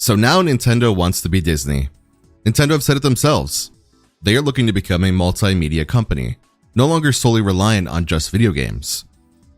So now Nintendo wants to be Disney. Nintendo have said it themselves. They are looking to become a multimedia company, no longer solely reliant on just video games.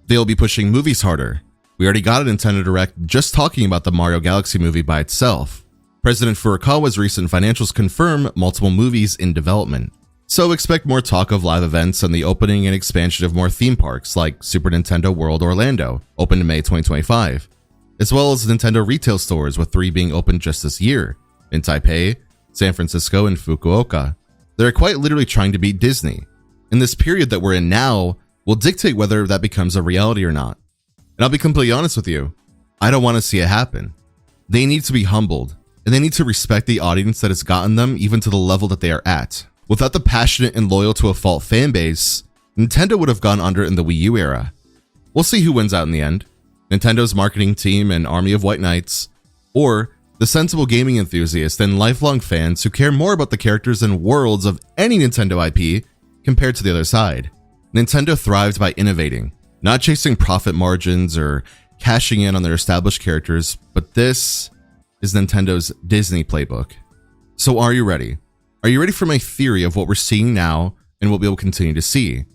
They'll be pushing movies harder. We already got a Nintendo Direct just talking about the Mario Galaxy movie by itself. President Furukawa's recent financials confirm multiple movies in development. So expect more talk of live events and the opening and expansion of more theme parks like Super Nintendo World Orlando, open in May 2025, as well as Nintendo retail stores, with 3 being opened just this year, in Taipei, San Francisco, and Fukuoka. They're quite literally trying to beat Disney. And this period that we're in now will dictate whether that becomes a reality or not. And I'll be completely honest with you, I don't want to see it happen. They need to be humbled, and they need to respect the audience that has gotten them even to the level that they are at. Without the passionate and loyal to a fault fan base, Nintendo would have gone under in the Wii U era. We'll see who wins out in the end. Nintendo's marketing team and army of white knights, or the sensible gaming enthusiasts and lifelong fans who care more about the characters and worlds of any Nintendo IP compared to the other side. Nintendo thrived by innovating, not chasing profit margins or cashing in on their established characters, but this is Nintendo's Disney playbook. So are you ready? Are you ready for my theory of what we're seeing now and what we will continue to see?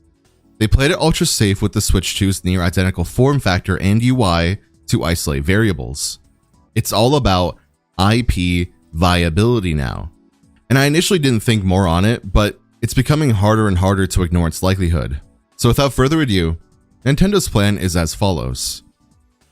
They played it ultra safe with the Switch 2's near identical form factor and UI to isolate variables. It's all about IP viability now. And I initially didn't think more on it, but it's becoming harder and harder to ignore its likelihood. So without further ado, Nintendo's plan is as follows.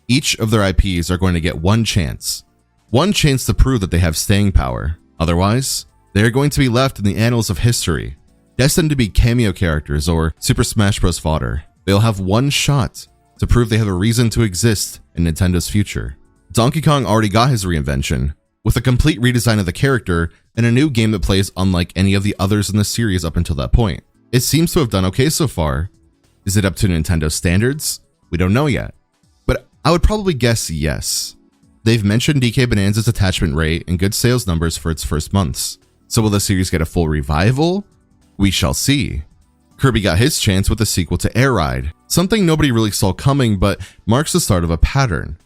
Each of their IPs are going to get one chance to prove that they have staying power. Otherwise, they are going to be left in the annals of history, destined to be cameo characters or Super Smash Bros. Fodder. They'll have one shot to prove they have a reason to exist in Nintendo's future. Donkey Kong already got his reinvention, with a complete redesign of the character and a new game that plays unlike any of the others in the series up until that point. It seems to have done okay so far. Is it up to Nintendo standards? We don't know yet, but I would probably guess yes. They've mentioned DK Bonanza's attachment rate and good sales numbers for its first months. So will the series get a full revival? We shall see. Kirby got his chance with the sequel to Air Ride, something nobody really saw coming but marks the start of a pattern.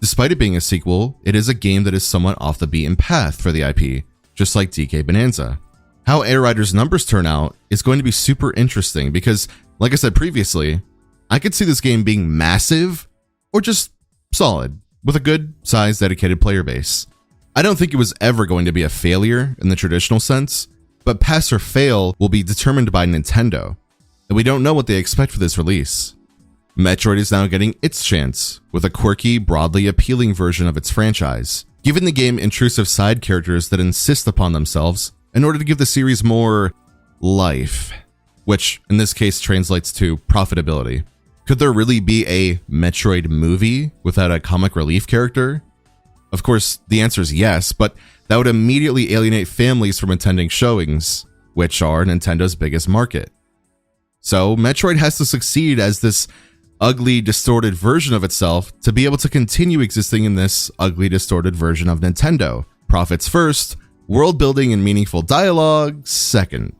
Despite it being a sequel, it is a game that is somewhat off the beaten path for the IP, just like DK Bonanza. How Air Rider's numbers turn out is going to be super interesting because, like I said previously, I could see this game being massive or just solid, with a good sized dedicated player base. I don't think it was ever going to be a failure in the traditional sense, but pass or fail will be determined by Nintendo, and we don't know what they expect for this release. Metroid is now getting its chance with a quirky, broadly appealing version of its franchise, giving the game intrusive side characters that insist upon themselves in order to give the series more life, which in this case translates to profitability. Could there really be a Metroid movie without a comic relief character? Of course, the answer is yes, but that would immediately alienate families from attending showings, which are Nintendo's biggest market. So Metroid has to succeed as this ugly, distorted version of itself to be able to continue existing in this ugly, distorted version of Nintendo. Profits first, world building and meaningful dialogue second.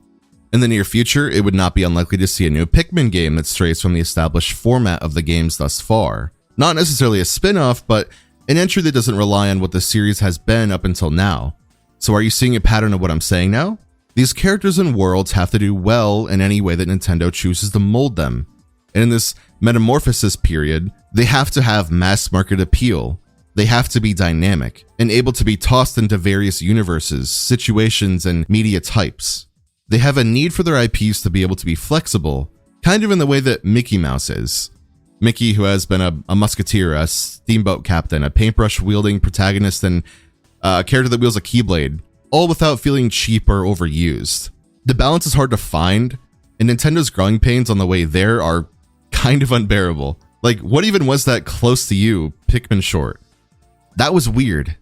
In the near future, it would not be unlikely to see a new Pikmin game that strays from the established format of the games thus far. Not necessarily a spin-off, but an entry that doesn't rely on what the series has been up until now. So are you seeing a pattern of what I'm saying now? These characters and worlds have to do well in any way that Nintendo chooses to mold them. And in this Metamorphosis period, they have to have mass market appeal. They have to be dynamic and able to be tossed into various universes, situations, and media types. They have a need for their IPs to be able to be flexible, kind of in the way that Mickey Mouse is. Mickey, who has been a musketeer, a steamboat captain, a paintbrush-wielding protagonist, and a character that wields a keyblade, all without feeling cheap or overused. The balance is hard to find, and Nintendo's growing pains on the way there are kind of unbearable. Like, what even was that Close to You Pikmin short? That was weird.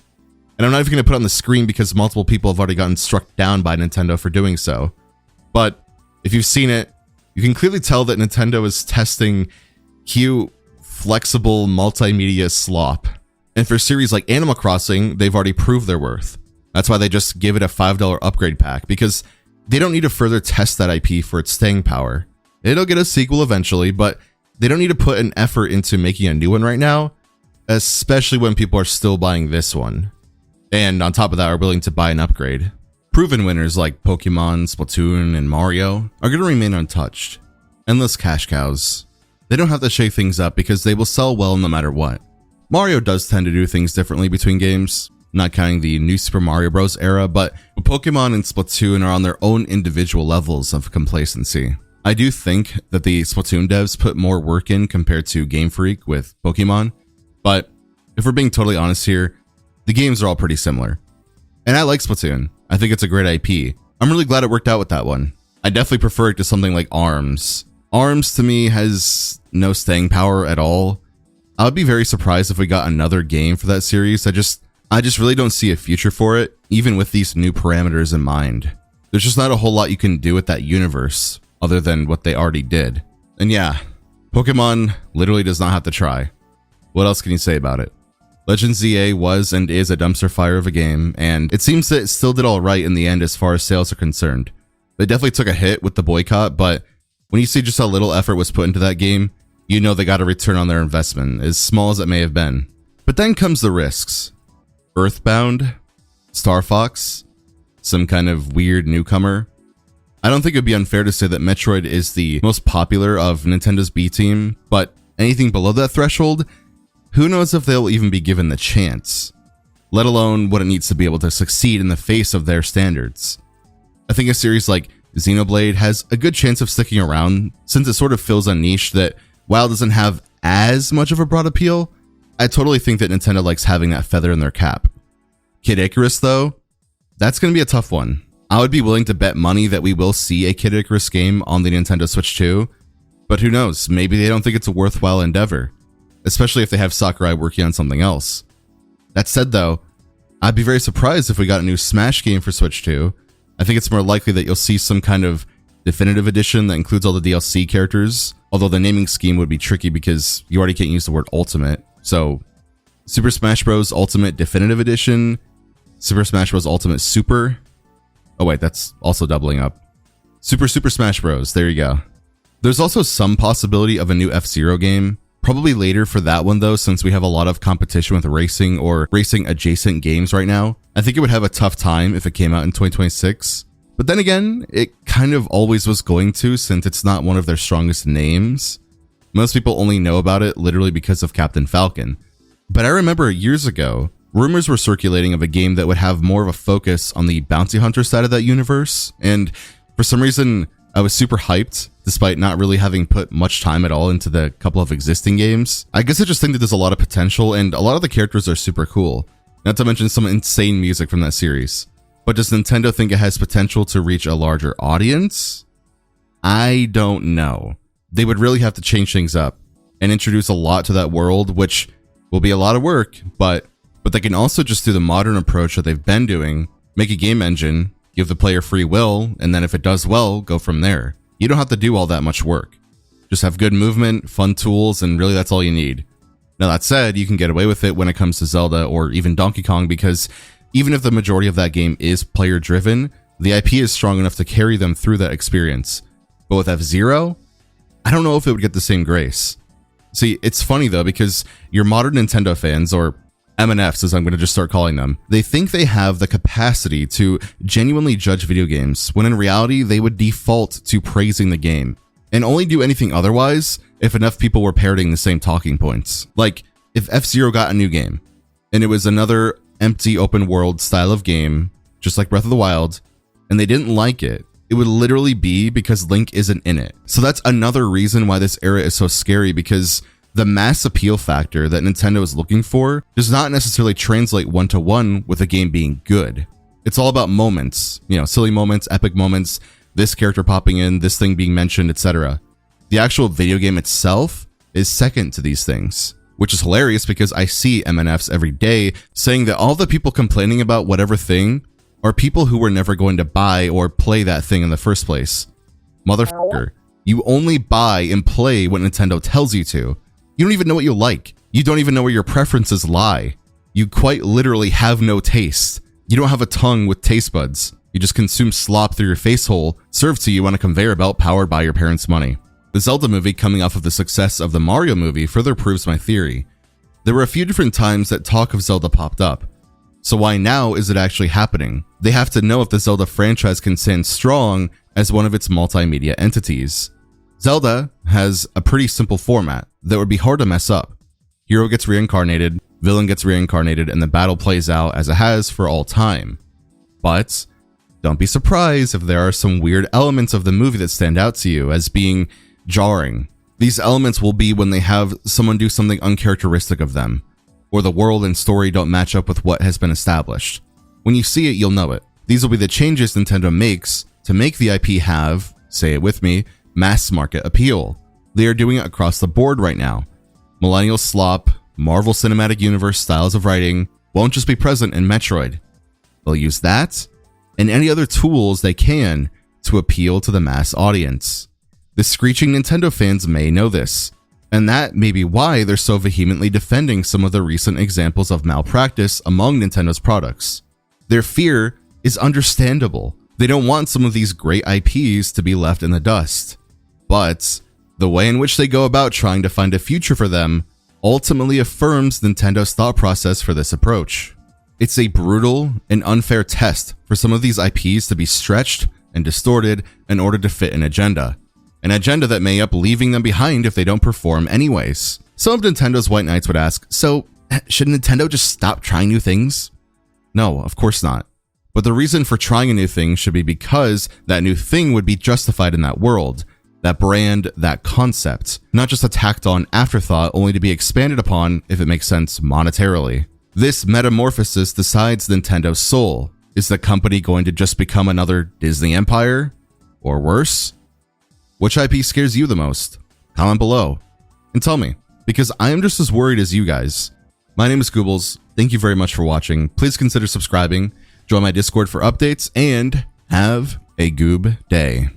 And I'm not even going to put it on the screen because multiple people have already gotten struck down by Nintendo for doing so. But if you've seen it, you can clearly tell that Nintendo is testing cute, flexible multimedia slop. And for series like Animal Crossing, they've already proved their worth. That's why they just give it a $5 upgrade pack, because they don't need to further test that IP for its staying power. It'll get a sequel eventually, but they don't need to put an effort into making a new one right now, especially when people are still buying this one. And on top of that, are willing to buy an upgrade. Proven winners like Pokemon, Splatoon, and Mario are going to remain untouched. Endless cash cows. They don't have to shake things up because they will sell well no matter what. Mario does tend to do things differently between games, not counting the New Super Mario Bros. Era, but Pokemon and Splatoon are on their own individual levels of complacency. I do think that the Splatoon devs put more work in compared to Game Freak with Pokemon, but if we're being totally honest here, the games are all pretty similar. And I like Splatoon. I think it's a great IP. I'm really glad it worked out with that one. I definitely prefer it to something like ARMS. ARMS to me has no staying power at all. I would be very surprised if we got another game for that series. I just really don't see a future for it, even with these new parameters in mind. There's just not a whole lot you can do with that universe other than what they already did. And yeah, Pokemon literally does not have to try. What else can you say about it? Legends ZA was and is a dumpster fire of a game, and it seems that it still did alright in the end as far as sales are concerned. They definitely took a hit with the boycott, but when you see just how little effort was put into that game, you know they got a return on their investment, as small as it may have been. But then comes the risks. Earthbound, Star Fox, some kind of weird newcomer. I don't think it'd be unfair to say that Metroid is the most popular of Nintendo's B team, but anything below that threshold, who knows if they'll even be given the chance, let alone what it needs to be able to succeed in the face of their standards. I think a series like Xenoblade has a good chance of sticking around since it sort of fills a niche that, while it doesn't have as much of a broad appeal, I totally think that Nintendo likes having that feather in their cap. Kid Icarus though, that's going to be a tough one. I would be willing to bet money that we will see a Kid Icarus game on the Nintendo Switch 2, but who knows, maybe they don't think it's a worthwhile endeavor, especially if they have Sakurai working on something else. That said though, I'd be very surprised if we got a new Smash game for Switch 2. I think it's more likely that you'll see some kind of definitive edition that includes all the DLC characters, although the naming scheme would be tricky because you already can't use the word Ultimate. So, Super Smash Bros. Ultimate Definitive Edition, Super Smash Bros. Ultimate Super. Oh wait, that's also doubling up. Super Smash Bros. There you go. There's also some possibility of a new F-Zero game. Probably later for that one though, since we have a lot of competition with racing or racing adjacent games right now. I think it would have a tough time if it came out in 2026. But then again, it kind of always was going to, since it's not one of their strongest names. Most people only know about it literally because of Captain Falcon. But I remember years ago, rumors were circulating of a game that would have more of a focus on the bounty hunter side of that universe. And for some reason, I was super hyped, despite not really having put much time at all into the couple of existing games. I guess I just think that there's a lot of potential, and a lot of the characters are super cool. Not to mention some insane music from that series. But does Nintendo think it has potential to reach a larger audience? I don't know. They would really have to change things up and introduce a lot to that world, which will be a lot of work, but they can also just do the modern approach that they've been doing, make a game engine, give the player free will, and then if it does well, go from there. You don't have to do all that much work. Just have good movement, fun tools, and really that's all you need. Now that said, you can get away with it when it comes to Zelda or even Donkey Kong because even if the majority of that game is player driven, the IP is strong enough to carry them through that experience. But with F-Zero, I don't know if it would get the same grace. See, it's funny though because your modern Nintendo fans, or MNFs as I'm going to just start calling them, they think they have the capacity to genuinely judge video games when in reality they would default to praising the game and only do anything otherwise if enough people were parroting the same talking points. Like, if F-Zero got a new game and it was another empty open world style of game, just like Breath of the Wild, and they didn't like it, it would literally be because Link isn't in it. So that's another reason why this era is so scary, because the mass appeal factor that Nintendo is looking for does not necessarily translate one-to-one with a game being good. It's all about moments, silly moments, epic moments, this character popping in, this thing being mentioned, etc. The actual video game itself is second to these things, which is hilarious because I see MNFs every day saying that all the people complaining about whatever thing are people who were never going to buy or play that thing in the first place. Motherfucker, you only buy and play what Nintendo tells you to. You don't even know what you like. You don't even know where your preferences lie. You quite literally have no taste. You don't have a tongue with taste buds. You just consume slop through your face hole, served to you on a conveyor belt powered by your parents' money. The Zelda movie, coming off of the success of the Mario movie, further proves my theory. There were a few different times that talk of Zelda popped up. So why now is it actually happening? They have to know if the Zelda franchise can stand strong as one of its multimedia entities. Zelda has a pretty simple format that would be hard to mess up. Hero gets reincarnated, villain gets reincarnated, and the battle plays out as it has for all time. But don't be surprised if there are some weird elements of the movie that stand out to you as being jarring. These elements will be when they have someone do something uncharacteristic of them, or the world and story don't match up with what has been established. When you see it, you'll know it. These will be the changes Nintendo makes to make the IP have, say it with me, mass market appeal. They are doing it across the board right now. Millennial slop, Marvel Cinematic Universe styles of writing won't just be present in Metroid. They'll use that and any other tools they can to appeal to the mass audience. The screeching Nintendo fans may know this, and that may be why they're so vehemently defending some of the recent examples of malpractice among Nintendo's products. Their fear is understandable. They don't want some of these great IPs to be left in the dust. But the way in which they go about trying to find a future for them ultimately affirms Nintendo's thought process for this approach. It's a brutal and unfair test for some of these IPs to be stretched and distorted in order to fit an agenda that may end up leaving them behind if they don't perform anyways. Some of Nintendo's white knights would ask, so should Nintendo just stop trying new things? No, of course not. But the reason for trying a new thing should be because that new thing would be justified in that world, that brand, that concept, not just a tacked on afterthought only to be expanded upon if it makes sense monetarily. This metamorphosis decides Nintendo's soul. Is the company going to just become another Disney empire? Or worse? Which IP scares you the most? Comment below and tell me, because I am just as worried as you guys. My name is Goobles. Thank you very much for watching. Please consider subscribing, join my Discord for updates, and have a Goob day.